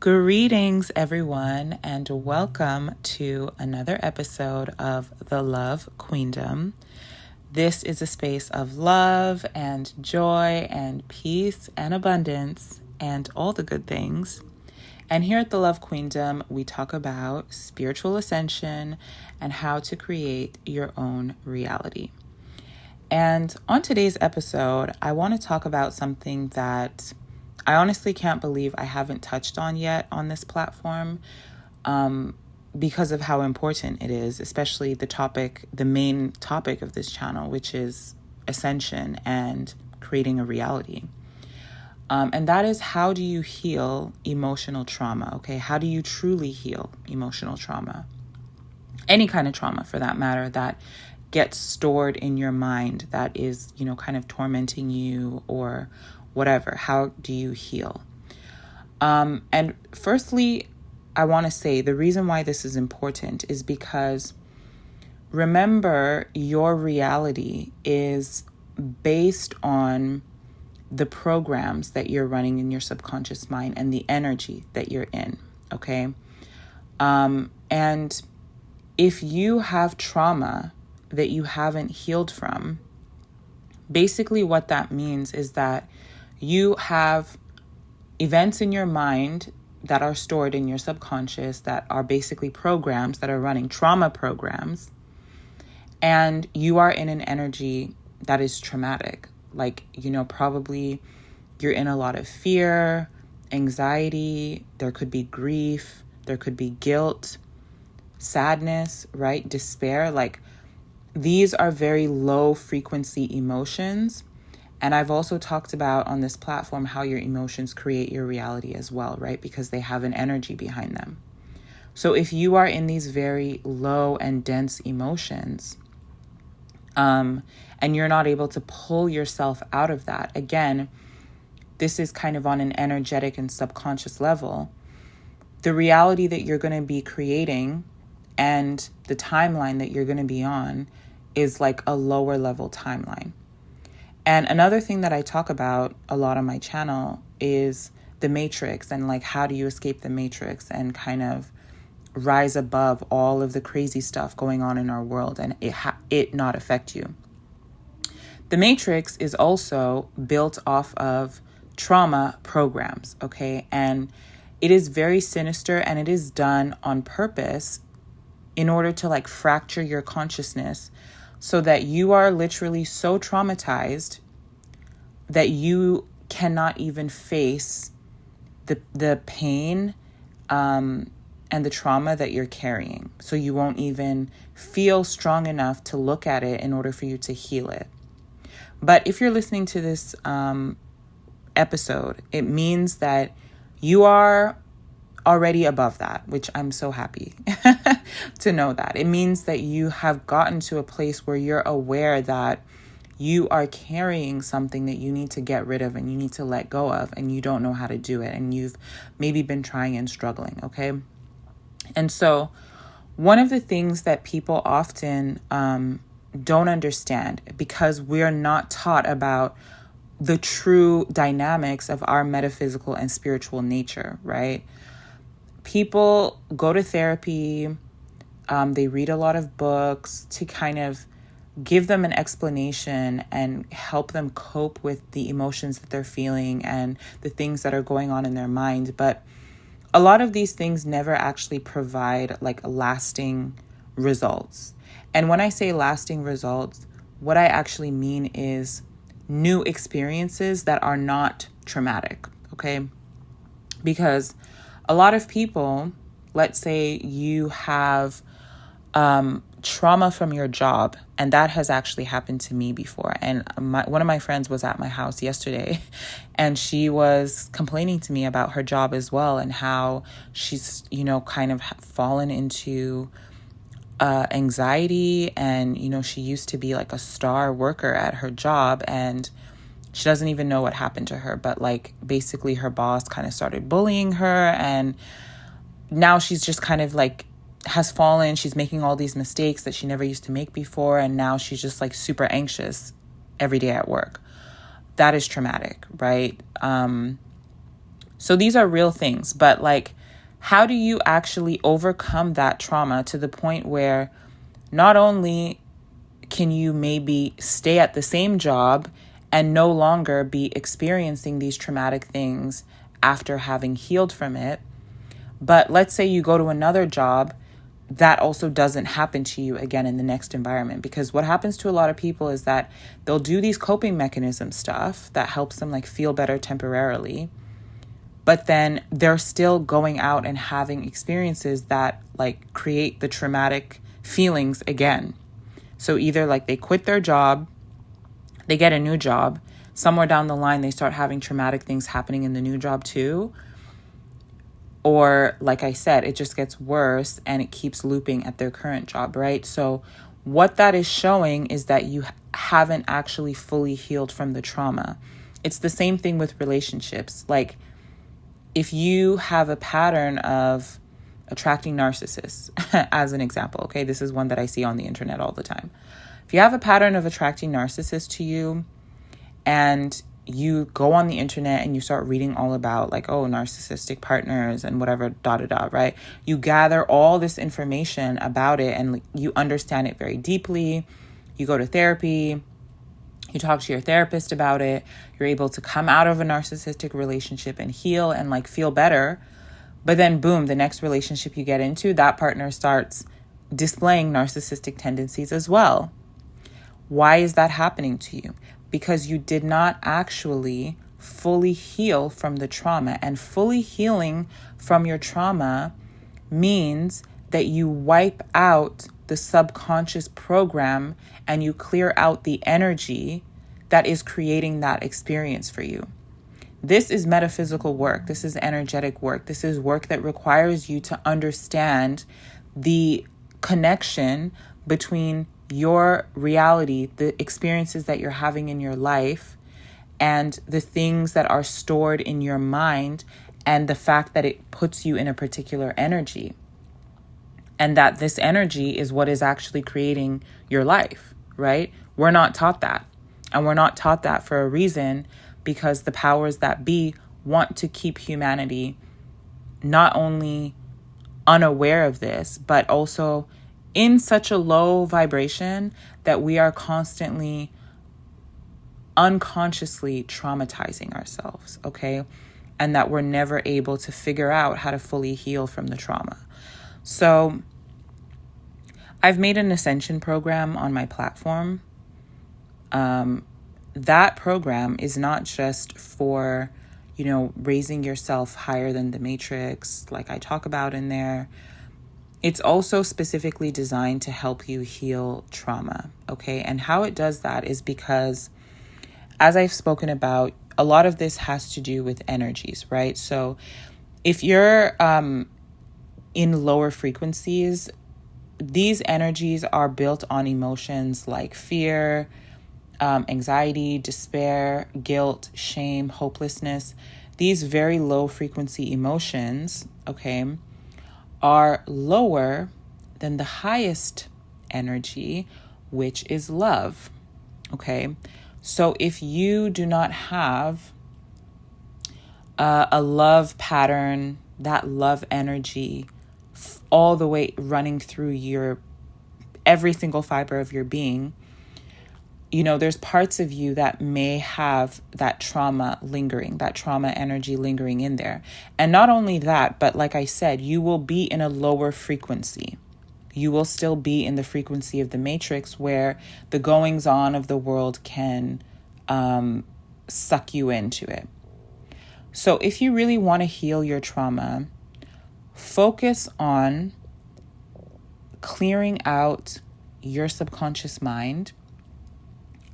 Greetings, everyone, and welcome to another episode of The Love Queendom. This is a space of love and joy and peace and abundance and all the good things. And here at The Love Queendom, we talk about spiritual ascension and how to create your own reality. And on today's episode, I want to talk about something that I honestly can't believe I haven't touched on yet on this platform because of how important it is, especially the main topic of this channel, which is ascension and creating a reality. And that is, how do you heal emotional trauma? Okay, how do you truly heal emotional trauma? Any kind of trauma, for that matter, that gets stored in your mind that is, kind of tormenting you or whatever. How do you heal? And firstly, I want to say the reason why this is important is because remember, your reality is based on the programs that you're running in your subconscious mind and the energy that you're in. Okay. And if you have trauma that you haven't healed from, basically what that means is that you have events in your mind that are stored in your subconscious that are basically programs that are running, trauma programs, and you are in an energy that is traumatic. Like, probably you're in a lot of fear, anxiety, there could be grief, there could be guilt, sadness, right? Despair. Like, these are very low frequency emotions. And I've also talked about on this platform how your emotions create your reality as well, right? Because they have an energy behind them. So if you are in these very low and dense emotions, and you're not able to pull yourself out of that, again, this is kind of on an energetic and subconscious level. The reality that you're going to be creating and the timeline that you're going to be on is like a lower level timeline. And another thing that I talk about a lot on my channel is the matrix and like, how do you escape the matrix and kind of rise above all of the crazy stuff going on in our world and it not affect you. The matrix is also built off of trauma programs, okay? And it is very sinister, and it is done on purpose in order to like fracture your consciousness so that you are literally so traumatized that you cannot even face the pain and the trauma that you're carrying. So you won't even feel strong enough to look at it in order for you to heal it. But if you're listening to this episode, it means that you are already above that, which I'm so happy to know that. It means that you have gotten to a place where you're aware that you are carrying something that you need to get rid of and you need to let go of, and you don't know how to do it. And you've maybe been trying and struggling. Okay. And so one of the things that people often don't understand, because we're not taught about the true dynamics of our metaphysical and spiritual nature, right? People go to therapy, they read a lot of books to kind of give them an explanation and help them cope with the emotions that they're feeling and the things that are going on in their mind. But a lot of these things never actually provide like lasting results. And when I say lasting results, what I actually mean is new experiences that are not traumatic, okay? Because a lot of people, let's say you have trauma from your job, and that has actually happened to me before. And one of my friends was at my house yesterday, and she was complaining to me about her job as well, and how she's, kind of fallen into anxiety. And, she used to be like a star worker at her job, and she doesn't even know what happened to her. But like, basically her boss kind of started bullying her, and now she's just kind of like has fallen. She's making all these mistakes that she never used to make before. And now she's just like super anxious every day at work. That is traumatic, right? So these are real things, but like, how do you actually overcome that trauma to the point where not only can you maybe stay at the same job and no longer be experiencing these traumatic things after having healed from it, but let's say you go to another job, that also doesn't happen to you again in the next environment? Because what happens to a lot of people is that they'll do these coping mechanism stuff that helps them like feel better temporarily, but then they're still going out and having experiences that like create the traumatic feelings again. So either like they quit their job, they get a new job, somewhere down the line they start having traumatic things happening in the new job too. Or like I said, it just gets worse and it keeps looping at their current job, right? So what that is showing is that you haven't actually fully healed from the trauma. It's the same thing with relationships. Like if you have a pattern of attracting narcissists, as an example, okay? This is one that I see on the internet all the time. If you have a pattern of attracting narcissists to you and you go on the internet and you start reading all about like, oh, narcissistic partners and whatever, right? You gather all this information about it and you understand it very deeply. You go to therapy, you talk to your therapist about it. You're able to come out of a narcissistic relationship and heal and like feel better. But then boom, the next relationship you get into, that partner starts displaying narcissistic tendencies as well. Why is that happening to you? Because you did not actually fully heal from the trauma. And fully healing from your trauma means that you wipe out the subconscious program and you clear out the energy that is creating that experience for you. This is metaphysical work. This is energetic work. This is work that requires you to understand the connection between your reality, the experiences that you're having in your life, and the things that are stored in your mind, and the fact that it puts you in a particular energy. And that this energy is what is actually creating your life, right? We're not taught that. And we're not taught that for a reason, because the powers that be want to keep humanity not only unaware of this, but also in such a low vibration that we are constantly unconsciously traumatizing ourselves, okay? And that we're never able to figure out how to fully heal from the trauma. So I've made an ascension program on my platform. That program is not just for, raising yourself higher than the matrix, like I talk about in there. It's also specifically designed to help you heal trauma, okay? And how it does that is because, as I've spoken about, a lot of this has to do with energies, right? So if you're in lower frequencies, these energies are built on emotions like fear, anxiety, despair, guilt, shame, hopelessness. These very low frequency emotions, okay, are lower than the highest energy, which is love, okay? So if you do not have a love pattern, that love energy all the way running through your every single fiber of your being, there's parts of you that may have that trauma lingering, that trauma energy lingering in there. And not only that, but like I said, you will be in a lower frequency. You will still be in the frequency of the matrix where the goings on of the world can suck you into it. So if you really want to heal your trauma, focus on clearing out your subconscious mind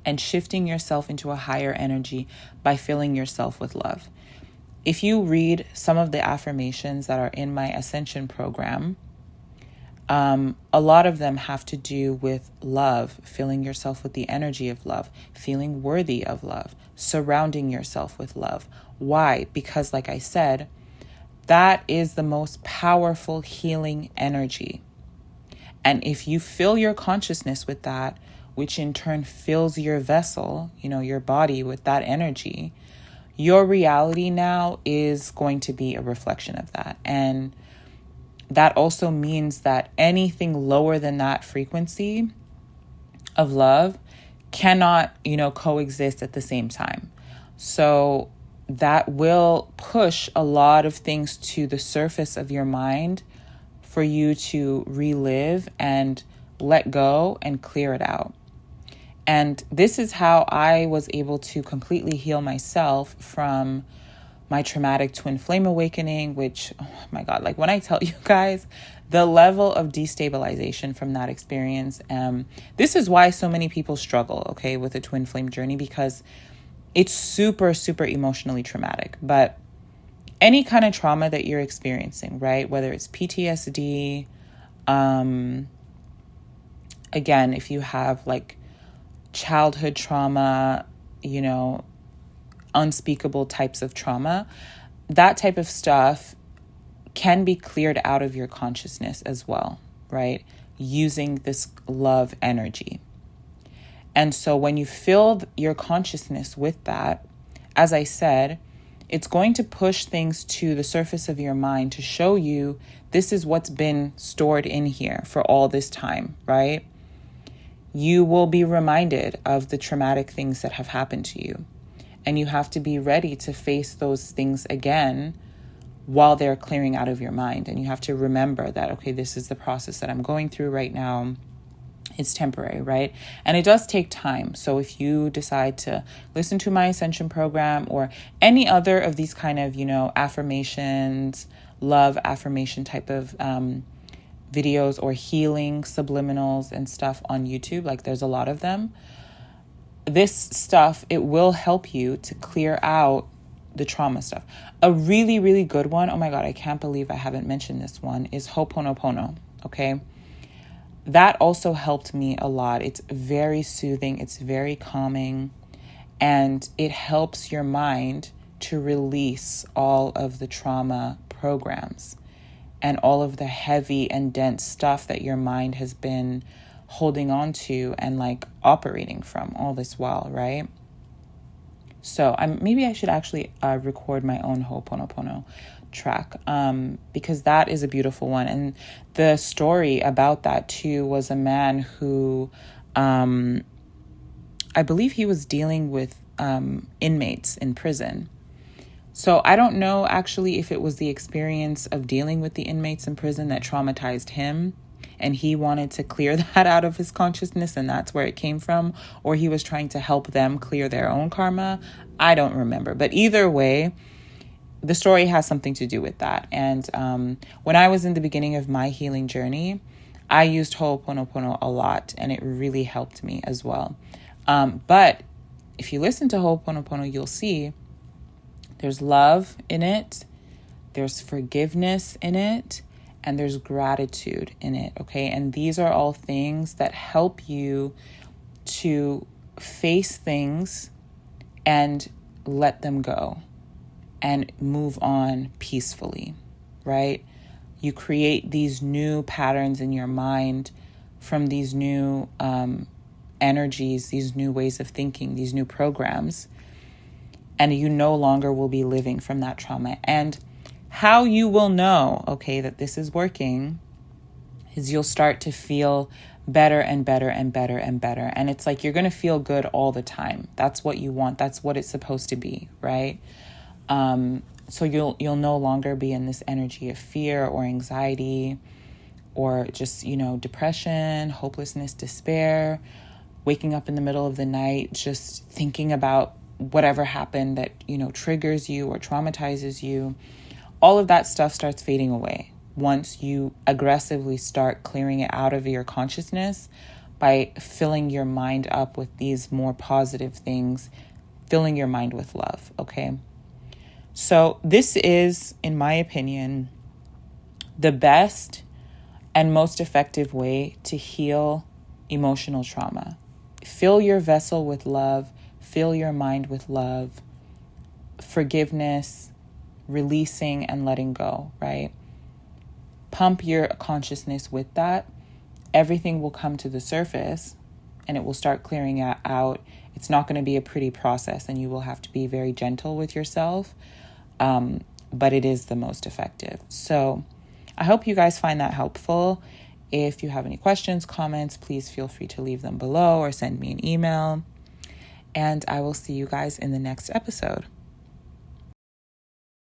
and shifting yourself into a higher energy by filling yourself with love. If you read some of the affirmations that are in my Ascension program, a lot of them have to do with love, filling yourself with the energy of love, feeling worthy of love, surrounding yourself with love. Why? Because like I said, that is the most powerful healing energy. And if you fill your consciousness with that, which in turn fills your vessel, your body with that energy, your reality now is going to be a reflection of that. And that also means that anything lower than that frequency of love cannot, coexist at the same time. So that will push a lot of things to the surface of your mind for you to relive and let go and clear it out. And this is how I was able to completely heal myself from my traumatic twin flame awakening, which, oh my God, like when I tell you guys, the level of destabilization from that experience, this is why so many people struggle, okay, with a twin flame journey, because it's super, super emotionally traumatic. But any kind of trauma that you're experiencing, right, whether it's PTSD, again, if you have like childhood trauma, unspeakable types of trauma, that type of stuff can be cleared out of your consciousness as well, right? Using this love energy. And so when you fill your consciousness with that, as I said, it's going to push things to the surface of your mind to show you this is what's been stored in here for all this time, right? You will be reminded of the traumatic things that have happened to you. And you have to be ready to face those things again while they're clearing out of your mind. And you have to remember that, okay, this is the process that I'm going through right now. It's temporary, right? And it does take time. So if you decide to listen to my Ascension program or any other of these kind of, affirmations, love affirmation type of videos or healing subliminals and stuff on YouTube, like there's a lot of them. This stuff, it will help you to clear out the trauma stuff. A really, really good one, oh my God, I can't believe I haven't mentioned this one, is Ho'oponopono, okay? That also helped me a lot. It's very soothing, it's very calming, and it helps your mind to release all of the trauma programs and all of the heavy and dense stuff that your mind has been holding on to and like operating from all this while, right? So maybe I should actually record my own Ho'oponopono track because that is a beautiful one. And the story about that too was a man who I believe he was dealing with inmates in prison. So I don't know actually if it was the experience of dealing with the inmates in prison that traumatized him and he wanted to clear that out of his consciousness and that's where it came from, or he was trying to help them clear their own karma. I don't remember. But either way, the story has something to do with that. And when I was in the beginning of my healing journey, I used Ho'oponopono a lot and it really helped me as well. But if you listen to Ho'oponopono, you'll see there's love in it, there's forgiveness in it, and there's gratitude in it, okay? And these are all things that help you to face things and let them go and move on peacefully, right? You create these new patterns in your mind from these new energies, these new ways of thinking, these new programs, and you no longer will be living from that trauma. And how you will know, okay, that this is working is you'll start to feel better and better and better and better. And it's like you're going to feel good all the time. That's what you want. That's what it's supposed to be, right? So you'll no longer be in this energy of fear or anxiety or just, depression, hopelessness, despair, waking up in the middle of the night, just thinking about whatever happened that, triggers you or traumatizes you. All of that stuff starts fading away once you aggressively start clearing it out of your consciousness by filling your mind up with these more positive things, filling your mind with love, okay? So this is, in my opinion, the best and most effective way to heal emotional trauma. Fill your vessel with love, fill your mind with love, forgiveness, releasing and letting go, right? Pump your consciousness with that. Everything will come to the surface and it will start clearing out. It's not going to be a pretty process, and you will have to be very gentle with yourself, but it is the most effective. So I hope you guys find that helpful. If you have any questions, comments, please feel free to leave them below or send me an email. And I will see you guys in the next episode.